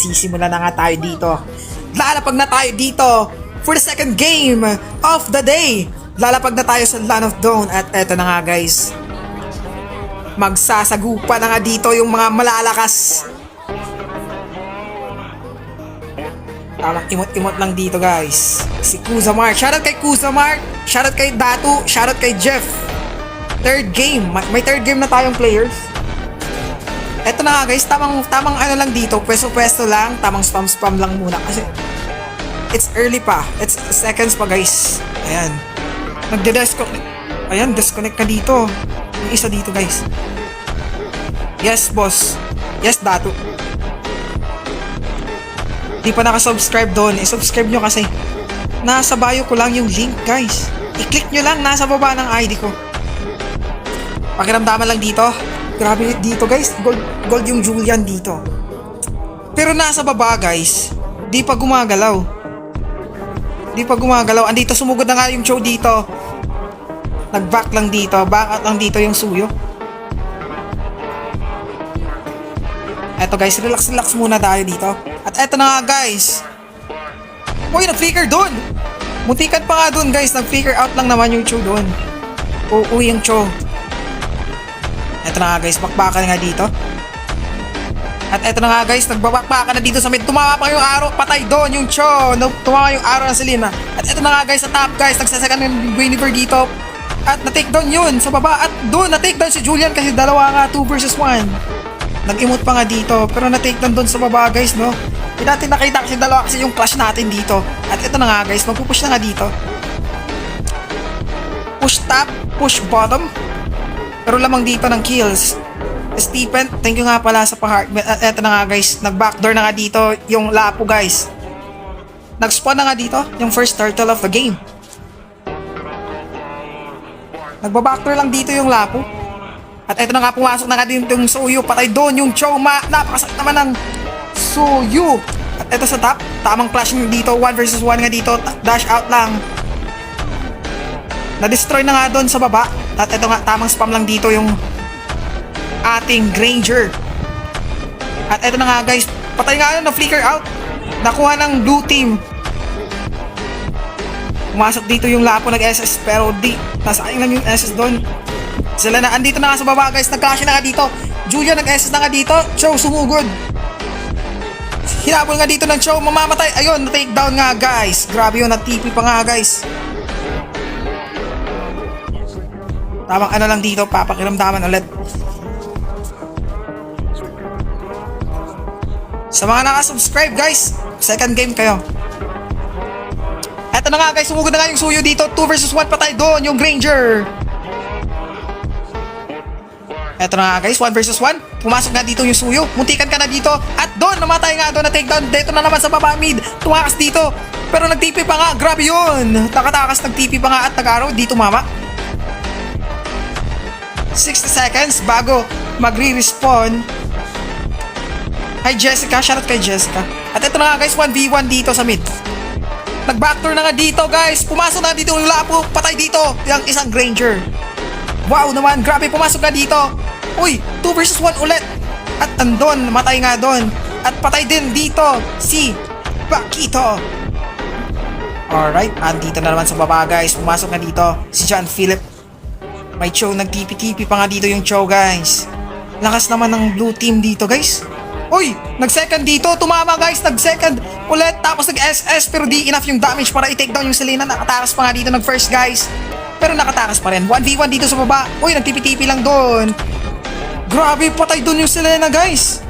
magsisimula na nga tayo dito. Lalapag na tayo dito for the second game of the day. Lalapag na tayo sa Land of Dawn. At eto na nga guys, magsasagupa na nga dito yung mga malalakas. Tamang imot-imot lang dito guys. Si Kuzamar, shoutout kay Kuzamar, shoutout kay Datu, shoutout kay Jeff. Third game, may third game na tayong players. Eto na nga guys, tamang ano lang dito, pwesto-pwesto lang, tamang spam lang muna kasi it's early pa, it's seconds pa guys. Ayan, nagde-disconnect. Ayan, disconnect ka dito. Yung isa dito guys. Yes boss, yes Datu. Di pa nakasubscribe doon, i-subscribe nyo kasi nasa bio ko lang yung link guys. I-click nyo lang, nasa baba ng ID ko. Pakiramdaman lang dito. Grabe dito guys, gold yung Julian dito. Pero nasa baba guys, di pa gumagalaw. Andito, sumugod na nga yung show dito. Nag-back lang dito, back out lang dito yung suyo. Eto guys, relax muna tayo dito. At eto na nga guys. Uy, nag-flicker doon. Muntikan pa nga doon guys, nag-flicker out lang naman yung show doon. Uuwi yung show. Eto na nga guys, bakbakan nga dito. At eto na nga guys, nagbabakbakan na dito sa mid. Tumama pa yung arrow, patay doon yung Cho. Tumama yung arrow ng Selena. At eto na nga guys, sa top guys, nagsasakan ng Guinevere dito. At na-take down yun sa baba. At doon na-take down si Julian kasi dalawa nga, 2 versus 1. Nag-emote pa nga dito, pero na-take down sa baba guys, no? Hindi natin nakita kasi dalawa kasi yung clash natin dito. At eto na nga guys, magpupush na nga dito. Push top, push bottom. Pero lamang dito ng kills. Stephen, thank you nga pala sa pa-heart. Eto na nga guys, nag-backdoor na nga dito yung Lapo guys. Nag-spawn na nga dito yung first turtle of the game. Nagba-backdoor lang dito yung Lapo. At eto na nga, pumasok na nga dito yung Suyu. Patay doon yung Choma. Napakasakit naman ng Suyu. At eto sa top, tamang clash dito, 1 versus 1 nga dito. Dash out lang. Na-destroy na nga doon sa baba. At ito nga, tamang spam lang dito yung ating Granger. At ito na nga guys, patay nga yun, na-flicker out. Nakuha ng blue team. Pumasok dito yung Lapo, nag-SS, pero di, nasayang lang yung SS doon. Sila na, andito na nga sa baba guys, nag-clash na nga dito. Julia nag-SS na nga dito, Cho sumugod. Hinabol nga dito ng Cho, mamamatay. Ayun, na-take down nga guys. Grabe yun, na-TP pa nga guys. Tamang ano lang dito, papakiramdaman ulit. Sa mga nakasubscribe guys, second game kayo. Eto na nga guys, sumugod na nga yung Suyo dito, 2 versus 1 patay doon yung Granger. Eto na nga guys, 1 versus 1. Pumasok nga dito yung Suyo, muntikan ka na dito. At doon, namatay nga doon, na take down. Dito na naman sa baba mid, tumakas dito. Pero nag-TP pa nga, grabe yun. Nakatakas, nag-TP pa nga at nag-araw, dito mama. 60 seconds bago magre-respawn. Hi Jessica, shoutout kay Jessica. At ito na nga guys, 1v1 dito sa mid. Nag-backdoor na nga dito guys. Pumasok na dito yung Lapo, patay dito yung isang Granger. Wow naman, grabe, pumasok na dito. Uy, 2 versus 1 ulit. At andon, matay nga doon. At patay din dito si Bakito. Alright, andito na naman sa baba guys. Pumasok na dito si John Philip. May Cho, nag-TP-TP pa nga dito yung Cho guys. Lakas naman ng blue team dito guys. Uy, nag-second dito, tumama guys, nag-second ulit, tapos nag-SS, pero di enough yung damage para i-take down yung Selena. Nakatakas pa nga dito, nag-first guys, pero nakatakas pa rin. 1v1 dito sa baba. Uy, nag-TP-TP lang doon. Grabe, patay doon yung Selena guys.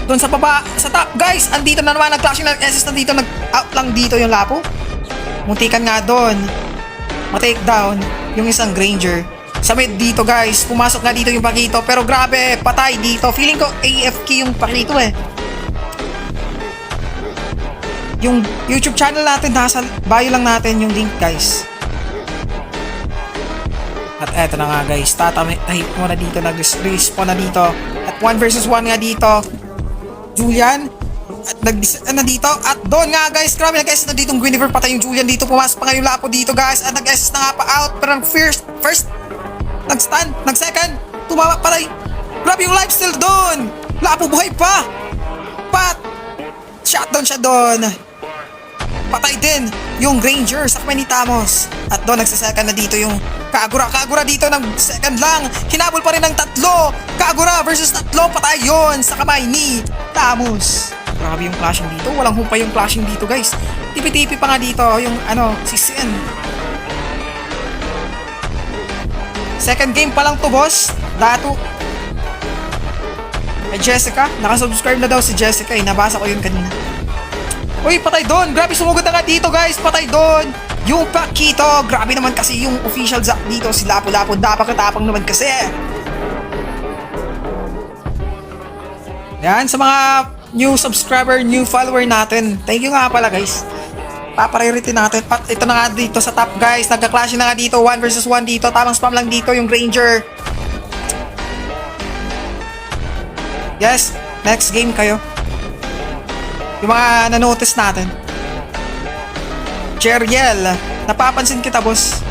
Doon sa baba, sa top guys, andito na naman, nag-clashing na SS na dito, nag-out lang dito yung Lapo. Muntikan nga doon ma-take down yung isang Granger. Sa mid dito guys, pumasok nga dito yung Pakito, pero grabe, patay dito. Feeling ko AFK yung Pakito eh. Yung YouTube channel natin, nasa bio lang natin yung link guys. At eto na nga guys, tatahip mo na dito, nag-respawn na dito. At 1 versus 1 nga dito, Julian. At nandito, at doon nga guys, grabe, nag-SS na dito yung Guinevere, patay yung Julian dito. Pumasok pa nga yung Lapo dito guys, at nag-SS na nga pa out. Pero first nag-stun, nag-second, tumama, patay. Grabe yung lifesteal doon. Lapo buhay pa! Pat! Shutdown siya doon. Patay din yung Ranger sa kamay ni Tamos. At doon nagsasecond na dito yung Kagura. Kagura dito ng second lang. Hinabol pa rin ng tatlo. Kagura versus tatlo. Patay yun sa kamay ni Tamos. Grabe yung clashing dito. Walang humpay yung clashing dito guys. Tipi-tipi pa nga dito yung si Sin. Second game pa lang to boss. Datu. Ay Jessica. Nakasubscribe na daw si Jessica eh. Nabasa ko yun kanina. Uy, patay doon. Grabe, sumugod na nga dito, guys. Patay doon. Yung Paquito. Grabe naman kasi yung official Zack dito. Si Lapu-Lapu. Dapak-tapang naman kasi. Yan, sa mga new subscriber, new follower natin. Thank you nga pala, guys. Papriority natin. At ito na nga dito sa top, guys. Nagka-clash na nga dito. 1 versus 1 dito. Tamang spam lang dito yung Ranger. Yes, next game kayo. Yung mga nanotice natin. Cheriel, napapansin kita boss.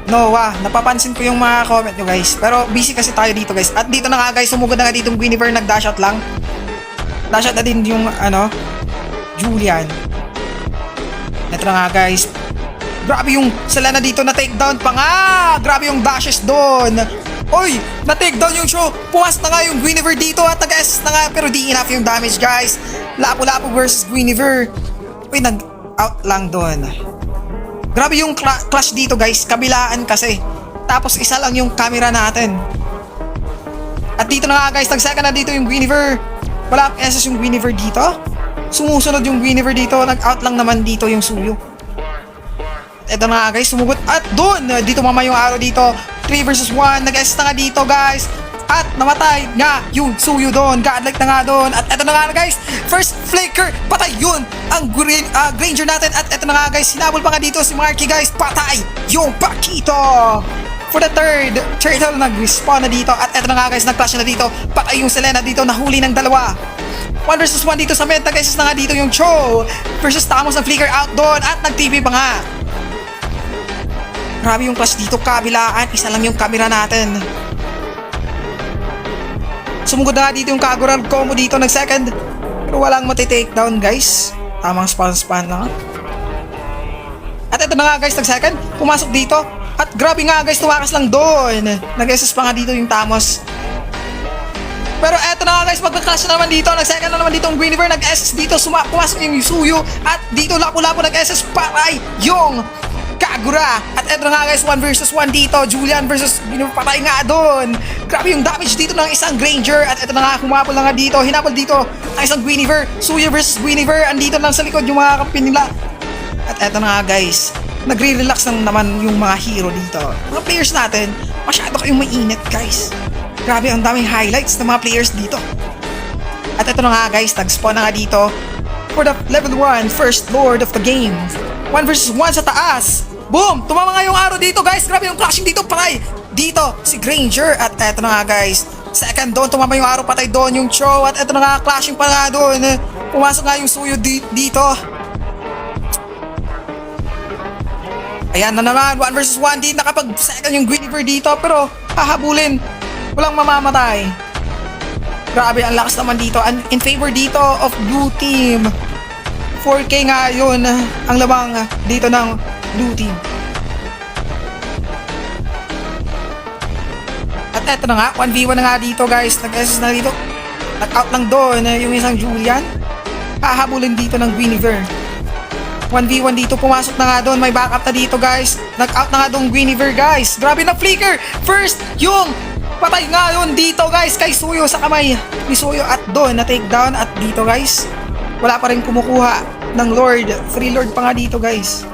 Noah, napapansin ko yung mga comment nyo guys. Pero busy kasi tayo dito guys. At dito na nga guys, sumugod na nga dito yung Guinevere, nag-dash out lang. Dash out na din yung Julian. Ito na nga guys. Grabe yung sila na dito na takedown pa nga. Grabe yung dashes doon. Oy, na-takedown yung show. Pumasok na nga yung Guinevere dito at nag-SS na nga pero di enough yung damage guys. Lapu-Lapu versus Guinevere. Uy, nag-out lang doon. Grabe yung clash dito guys. Kabilaan kasi. Tapos isa lang yung camera natin. At dito na nga guys, nag-second na dito yung Guinevere. Wala SS yung Guinevere dito. Sumusunod yung Guinevere dito. Nag-out lang naman dito yung Suyo. Ito na nga guys, sumugot. At doon, dito mama yung arrow dito. 3 versus 1, nag-SS na nga dito guys. At namatay nga yung Suyo doon. Godlike na nga doon. At eto na nga guys, first flicker, patay yun ang Granger natin. At eto na nga guys, hinabol pa nga dito si Marky guys. Patay yung Paquito. For the third, Turtle nag-respawn na dito. At eto na nga guys, nag-clash na dito. Patay yung Selena dito, nahuli ng dalawa. 1 versus 1 dito sa meta guys, na nga dito yung Cho versus Tamos ng flicker out doon. At nag-TP pa nga. Grabe yung clash dito, kabilaan. Isa lang yung camera natin. Sumugod na dito yung Kagura combo dito, nag-second. Pero walang matitakedown guys. Tamang spawn lang. At ito na nga guys, nag-second. Pumasok dito. At grabe nga guys, tumakas lang doon. Nag-SS pa nga dito yung Tamos. Pero eto na nga guys, magka-clash na naman dito. Nag-second na naman dito yung Guinevere. Nag-SS dito, pumasok yung Suyo. At dito Lapu-Lapu nag-SS. Patay yung Kagura. At eto na nga guys, 1 versus 1 dito. Julian versus patay nga doon. Grabe yung damage dito ng isang Granger. At eto na nga, humapol na nga dito. Hinapol dito ang isang Guinevere. Suyo versus Guinevere. Andito lang sa likod yung mga kampi nila. At eto na nga guys, nagre-relax lang naman yung mga hero dito. Mga players natin, masyado kayong mainit guys. Grabe, ang daming highlights ng mga players dito. At eto na nga guys, nag-spawn na nga dito for the level 1 first lord of the game. 1 versus 1 sa taas. Boom! Tumama nga yung arrow dito guys. Grabe yung clashing dito. Patay dito si Granger. At eto na nga guys, second doon. Tumama yung arrow. Patay doon yung Cho. At eto na nga, clashing pa nga doon. Pumasok nga yung Suyo dito. Ayan na naman. 1 versus 1 din. Nakapag-second yung Guinevere dito. Pero hahabulin. Walang mamamatay. Grabe, ang lakas naman dito. In favor dito of blue team. 4K nga yun ang lamang dito ng blue team. At eto na nga, 1v1 na nga dito guys. Nag-SS na dito. Nag-out lang doon yung isang Julian. Hahabulin dito ng Guinevere. 1v1 dito, pumasok na nga doon. May backup na dito guys. Nag-out na nga doon Guinevere guys. Grabe na flicker. First, yung patay nga yun dito guys kay Suyo sa kamay ni Suyo. At doon na takedown. At dito guys, wala pa rin kumukuha ng Lord. Free Lord pa nga dito guys.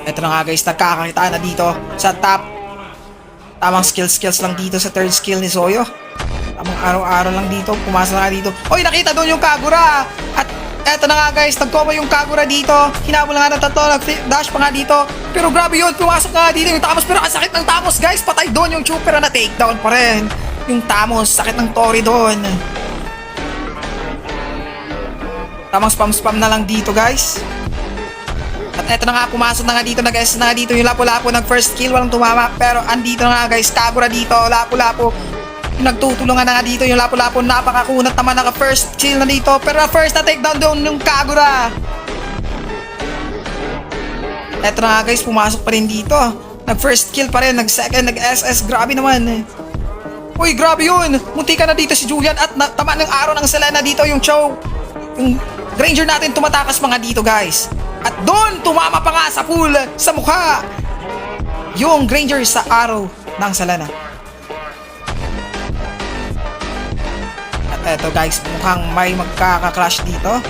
Ito na nga guys, nagkakakita na dito sa top. Tamang skills lang dito sa third skill ni Suyo. Tamang araw-araw lang dito. Pumasok na nga dito. Oy, nakita doon yung Kagura. At eto na nga guys, nag-combo yung Kagura dito. Hinabol na nga ng tatlo, nag-dash pa nga dito. Pero grabe yun, pumasok na nga dito yung Tamos. Pero ang sakit ng Tamos guys, patay doon yung Chuper na takedown pa rin. Yung Tamos, sakit ng Tori doon. Tamang spam na lang dito guys. At eto na nga, pumasok na nga dito, nag-SS na nga dito yung Lapu-Lapu, nag first kill, walang tumama. Pero andito na nga guys, Kagura dito, Lapu-Lapu. Nagtutulungan na nga dito yung Lapu-Lapu, napakakunat naman, naka first kill na dito. Pero first na takedown doon yung Kagura. Eto na nga guys, pumasok pa rin dito. Nag first kill pa rin, nag second, nag SS, grabe naman. Uy, grabe yun. Munti ka na dito si Julian at tama ng araw ng Selena dito yung Chow. Yung Granger natin tumatakas mga dito guys. At doon, tumama pa nga sa pool, sa mukha. Yung Granger sa araw ng Selena. At eto guys, mukhang may magkaka-clash dito.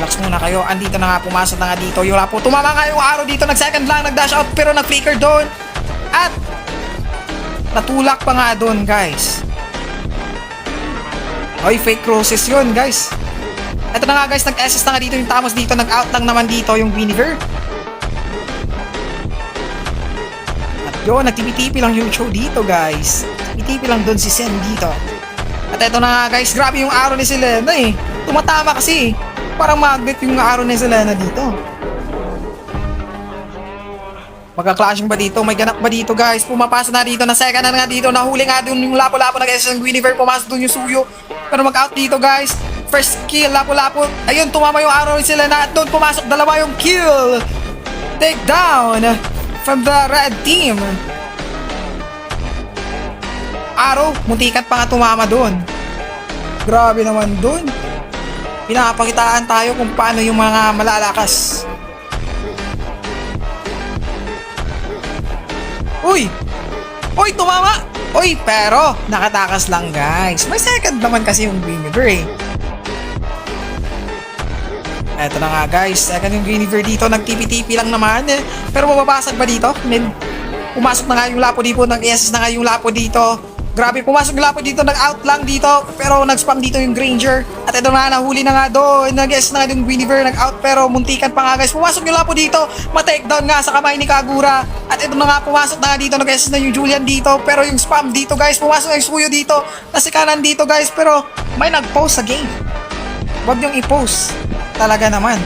Relax muna kayo. Andito na nga, pumasok na nga dito yung Lapu. Tumama nga yung araw dito, nag-second lang, nag-dash out pero nag-flicker doon. At natulak pa nga doon guys. Ay, fake crosses yun guys. Ito na nga guys, nag-SS na nga dito yung Tamos dito, nag-out lang naman dito yung Guinevere. At yun, nagtipi-tipi lang yung show dito guys. Tipi-tipi lang doon si Sen dito. At ito na nga guys, grabe yung araw ni Selena eh. Tumatama kasi. Parang magnet yung araw ni Selena dito. Magka-clashing ba dito? May ganap ba dito guys? Pumapasa na dito, na second na nga dito, nahuli nga doon yung Lapu-Lapu, nag-SS ng Guinevere, pumasok doon yung Suyo. Pero mag-out dito guys. First kill, Lapu-Lapu. Ayun, tumama yung araw ni Selena at doon pumasok dalawa yung kill. Take down from the red team. Araw, muntikat pa nga tumama doon. Grabe naman doon. Pinapakitaan tayo kung paano yung mga malalakas. Uy! Uy, tumama! Uy, pero nakatakas lang guys. May second naman kasi yung Guinevere eh. Eto na nga guys, second yung Guinevere dito, nagtipi-tipi lang naman eh. Pero mababasag ba dito? Pumasok na nga yung Lapu dito, nag-SS na nga yung Lapu dito. Grabe, pumasok yung Lapu dito, nag-out lang dito. Pero nag-spam dito yung Granger. At ito na, nahuli na nga doon. Nag-SS na nga yung Guinevere, nag-out pero muntikan pa nga guys. Pumasok yung Lapu dito, ma-takedown nga sa kamay ni Kagura. At ito na nga, pumasok na nga dito, nag-SS na yung Julian dito. Pero yung spam dito guys, pumasok na yung Suyo dito. Nasa kanan dito guys, pero may nag-post sa game. Huwag niyong i-post. Talaga naman.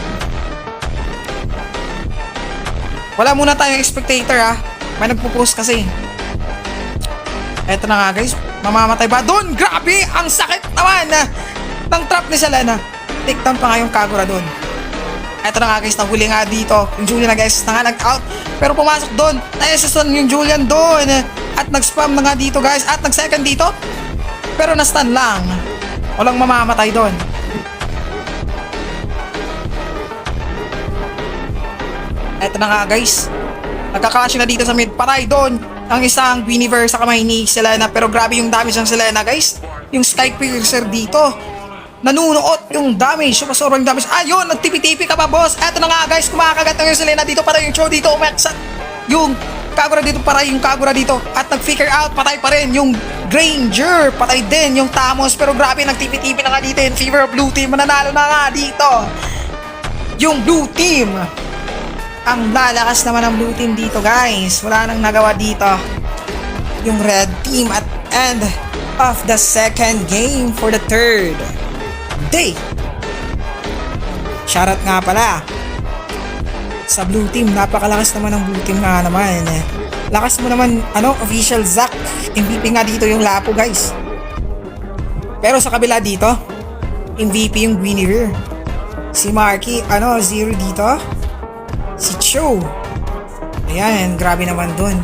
Wala muna tayong spectator ha. May nagpo-post kasi. Eto na nga guys, mamamatay ba? Doon! Grabe! Ang sakit naman ng trap ni Selena. Takedown pa nga yung Kagura doon. Eto na nga guys, nahuli nga dito. Yung Julian nag-SS na nga, nag-out. Pero pumasok doon. Na-SS yung Julian doon. At nag-spam na nga dito guys. At nag-second dito. Pero na-stun lang. Walang mamamatay doon. Eto na nga guys, nagkakasya na dito sa mid. Patay doon ang isang Guinevere sa kamay ni Selena. Pero grabe yung damage ng Selena guys. Yung Sky Piercer dito, nanunuot yung damage. Sobrang damage. Ayun, nagtipi-tipi ka pa boss. Eto na nga guys, kumakagat na yung Selena dito. Patay yung Cho dito, umaksat yung Kagura dito, patay yung Kagura dito. At nag-flicker out, patay pa rin yung Granger. Patay din yung Tamos. Pero grabe, nagtipi-tipi na nga dito. In favor of blue team, mananalo na nga dito yung blue team. Ang lalakas naman ng blue team dito guys. Wala nang nagawa dito yung red team at end of the second game for the third day. Shoutout nga pala sa blue team. Napakalakas naman ng blue team nga naman. Lakas mo naman, official Zack. MVP nga dito yung Lapu guys. Pero sa kabila dito, MVP yung Guinevere. Si Marky, zero dito. Si Cho. Ayan, grabe naman dun.